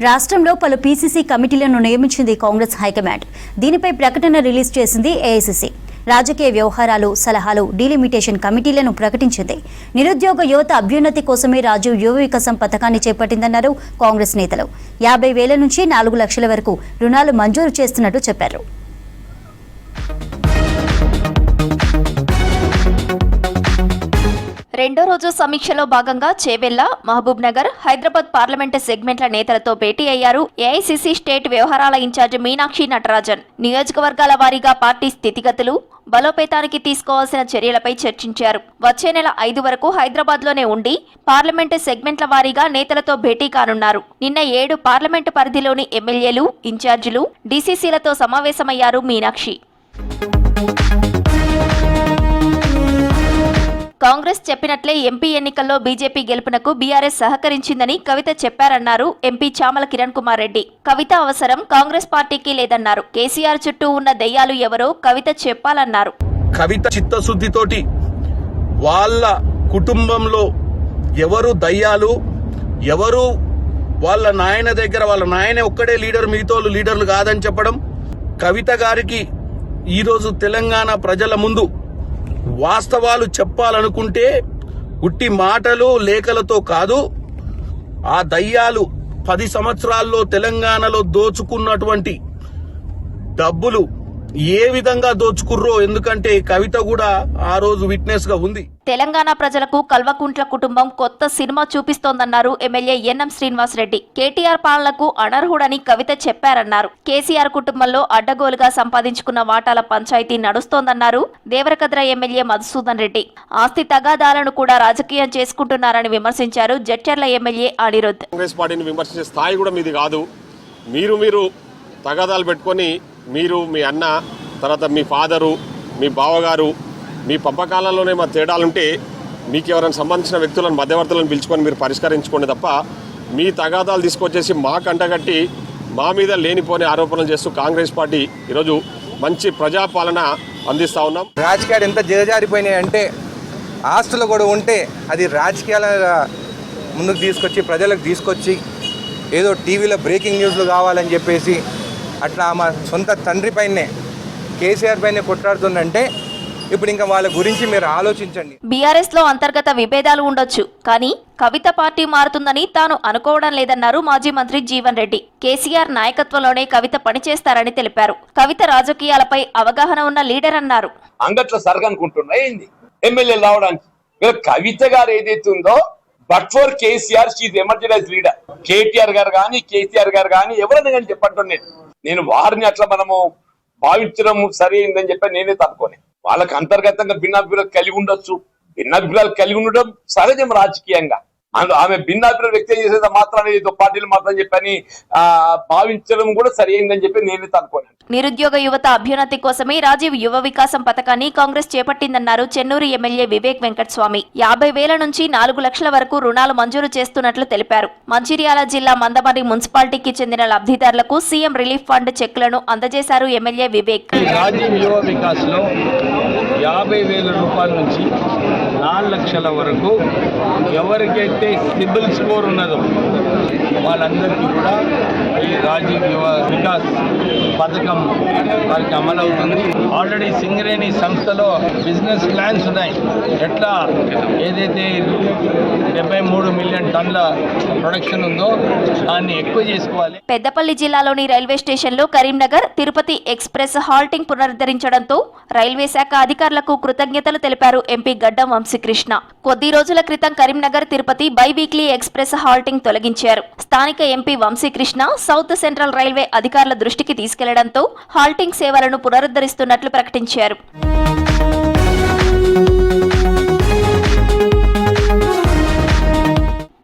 రాష్ట్రంలో పలు పీసీసీ కమిటీలను నియమించింది కాంగ్రెస్ హైకమాండ్. దీనిపై ప్రకటన రిలీజ్ చేసింది ఏఐసీసీ. రాజకీయ వ్యవహారాలు, సలహాలు, డీలిమిటేషన్ కమిటీలను ప్రకటించింది. నిరుద్యోగ యువత అభ్యున్నతి కోసమే రాజీవ్ యువ వికాసం పథకాన్ని చేపట్టిందన్నారు కాంగ్రెస్ నేతలు. 50,000 నుంచి 4 లక్షల వరకు రుణాలు మంజూరు చేస్తున్నట్టు చెప్పారు. రెండో రోజు సమీక్షలో భాగంగా చేవెళ్ల, మహబూబ్ నగర్, హైదరాబాద్ పార్లమెంటు సెగ్మెంట్ల నేతలతో భేటీ అయ్యారు ఏఐసీసీ స్టేట్ వ్యవహారాల ఇన్ఛార్జ్ మీనాక్షి నటరాజన్. నియోజకవర్గాల వారీగా పార్టీ స్థితిగతులు, బలోపేతానికి తీసుకోవాల్సిన చర్యలపై చర్చించారు. వచ్చే నెల 5 వరకు హైదరాబాద్లోనే ఉండి పార్లమెంటు సెగ్మెంట్ల వారీగా నేతలతో భేటీ కానున్నారు. నిన్న 7 పార్లమెంటు పరిధిలోని ఎమ్మెల్యేలు, ఇన్ఛార్జీలు, డీసీసీలతో సమావేశమయ్యారు మీనాక్షి. కాంగ్రెస్ చెప్పినట్లే ఎంపీ ఎన్నికల్లో బీజేపీ గెలుపునకు బీఆర్ఎస్ సహకరించిందని కవిత చెప్పారన్నారు ఎంపీ చామల కిరణ్ కుమార్ రెడ్డి. కవిత అవసరం కాంగ్రెస్ పార్టీకి లేదన్నారు. కేసీఆర్ చుట్టూ ఉన్న దెయ్యాలు ఎవరో కవిత చెప్పాలన్నారు. కవిత చిత్తశుద్ధితోటి వాళ్ళ కుటుంబంలో ఎవరు దయ్యాలు, ఎవరు వాళ్ళ నాయన దగ్గర వాళ్ళ నాయనే ఒక్కడే లీడర్, మిగతాలు లీడర్లు కాదని చెప్పడం, కవిత గారికి ఈరోజు తెలంగాణ ప్రజల ముందు వాస్తవాలు చెప్పాలనుకుంటే ఉట్టి మాటలు, లేఖలతో కాదు, ఆ దయ్యాలు 10 సంవత్సరాల్లో తెలంగాణలో దోచుకున్నటువంటి డబ్బులు ఏ విధంగా దోచుకుర్రో, ఎందుకంటే కవిత కూడా ఆ రోజు విట్నెస్ గా ఉంది. తెలంగాణ ప్రజలకు కల్వకుంట్ల కుటుంబం కొత్త సినిమా చూపిస్తోందన్నారు ఎమ్మెల్యే ఎన్ఎం శ్రీనివాస్ రెడ్డి. కేటీఆర్ పాలనకు అనర్హుడని కవిత చెప్పారన్నారు. కేసీఆర్ కుటుంబంలో అడ్డగోలుగా సంపాదించుకున్న వాటాల పంచాయతీ నడుస్తోందన్నారు దేవరకద్ర ఎమ్మెల్యే మధుసూదన్ రెడ్డి. ఆస్తి తగాదాలను కూడా రాజకీయం చేసుకుంటున్నారని విమర్శించారు జడ్చర్ల ఎమ్మెల్యే అనిరుద్. కాంగ్రెస్ పార్టీని విమర్శించే స్థాయి కూడా మీది కాదు. మీరు తగాదాలు పెట్టుకొని మీరు, మీ అన్న, తర్వాత మీ ఫాదరు, మీ బావగారు, మీ పంపకాలంలోనే మా తేడాలుంటే మీకు ఎవరైనా సంబంధించిన వ్యక్తులను, మధ్యవర్తులను పిలుచుకొని మీరు పరిష్కరించుకోండి తప్ప మీ తగాదాలు తీసుకొచ్చేసి మా కంటగట్టి మా మీద లేనిపోని ఆరోపణలు చేస్తూ కాంగ్రెస్ పార్టీ ఈరోజు మంచి ప్రజాపాలన అందిస్తూ ఉన్నాం. రాజకీయాలు ఎంత దిగజారిపోయినాయి అంటే ఆస్తులు కూడా ఉంటే అది రాజకీయాల ముందుకు తీసుకొచ్చి ప్రజలకు తీసుకొచ్చి ఏదో టీవీలో బ్రేకింగ్ న్యూస్లు కావాలని చెప్పేసి అట్లా మా సొంత తండ్రి పైనే, కేసీఆర్ పైనే కొట్లాడుతుందంటే ఇప్పుడు ఇంకా వాళ్ళ గురించి మీరు ఆలోచించండి. బీఆర్ఎస్ లో అంతర్గత విభేదాలు ఉండొచ్చు, కానీ కవిత పార్టీ మారుతుందని తాను అనుకోవడం లేదన్నారు మాజీ మంత్రి జీవన్ రెడ్డి. కేసీఆర్ నాయకత్వంలోనే కవిత పనిచేస్తారని తెలిపారు. కవిత రాజకీయాలపై అవగాహన ఉన్న లీడర్ అన్నారు. అంగట్లో సరగనుకుంటున్నాయి ఎమ్మెల్యే రావడానికి. కవిత గారు ఏదైతే ఉందో, but for KCR she emergency leader. KTR గారు కానీ, కేసీఆర్ గారు కానీ ఎవరైనా కానీ చెప్పంటున్నాను నేను వారిని అట్లా మనము భావించడం సరి అయిందని చెప్పి నేనే తప్పుకోని. వాళ్ళకి అంతర్గతంగా భిన్నాభిప్రాయాలు కలిగి ఉండొచ్చు. భిన్నాభిప్రాయాలు కలిగి ఉండడం సహజం రాజకీయంగా. ఆమె భిన్నాభిప్రాయాలు వ్యక్తం చేసేది మాత్రం ఏదో పార్టీలు మాత్రం చెప్పని భావించడం కూడా సరి అయిందని చెప్పి నేనే తప్పుకోని. నిరుద్యోగ యువత అభ్యున్నతి కోసమే రాజీవ్ యువ వికాసం పథకాన్ని కాంగ్రెస్ చేపట్టిందన్నారు చెన్నూరు ఎమ్మెల్యే వివేక్ వెంకటస్వామి. 50,000 నుంచి 4 లక్షల వరకు రుణాలు మంజూరు చేస్తున్నట్లు తెలిపారు. మంచిర్యాల జిల్లా మందమర్రి మున్సిపాలిటీకి చెందిన లబ్ధిదారులకు సీఎం రిలీఫ్ ఫండ్ చెక్కులను అందజేశారు ఎమ్మెల్యే వివేక్. రాజీవ్ యువ వికాస్ లో 50,000 రూపాయల నుంచి 4 లక్షల వరకు ఎవరికైతే సిబిల్ స్కోర్ ఉన్నదో వాళ్ళందరికీ కూడా ఈ రాజీవ్ యువ వికాస్ పథకం వారికి అమలవుతుంది. ఆల్రెడీ సింగరేణి సంస్థలో బిజినెస్ ప్లాన్స్ ఉన్నాయి. ఎట్లా ఏదైతే 73 మిలియన్ టన్నుల ప్రొడక్షన్ ఉందో దాన్ని ఎక్కువ చేసుకోవాలి. పెద్దపల్లి జిల్లాలోని రైల్వే స్టేషన్లో కరీంనగర్, తిరుపతి ఎక్స్ప్రెస్ హాల్టింగ్ పునరుద్ధరించడంతో రైల్వే శాఖ అధికారులకు కృతజ్ఞతలు తెలిపారు ఎంపీ గడ్డం వంశీకృష్ణ. కొద్ది రోజుల క్రితం Karimnagar, Tirupati bi weekly express halting తొలగించారు. స్థానిక MP Vamsi Krishna South Central Railway అధికారుల దృష్టికి తీసుకెళ్లడంతో హాల్టింగ్ సేవలను పునరుద్ధరిస్తున్నట్లు ప్రకటించారు.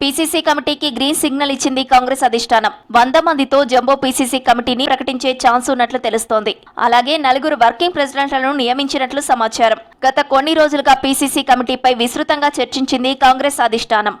పీసీసీ కమిటీకి గ్రీన్ సిగ్నల్ ఇచ్చింది కాంగ్రెస్ అధిష్టానం. 100 మందితో జంబో పీసీసీ కమిటీని ప్రకటించే ఛాన్స్ ఉన్నట్లు తెలుస్తోంది. అలాగే 4 వర్కింగ్ ప్రెసిడెంట్లను నియమించినట్లు సమాచారం. గత కొన్ని రోజులుగా పీసీసీ కమిటీపై విస్తృతంగా చర్చించింది కాంగ్రెస్ అధిష్టానం.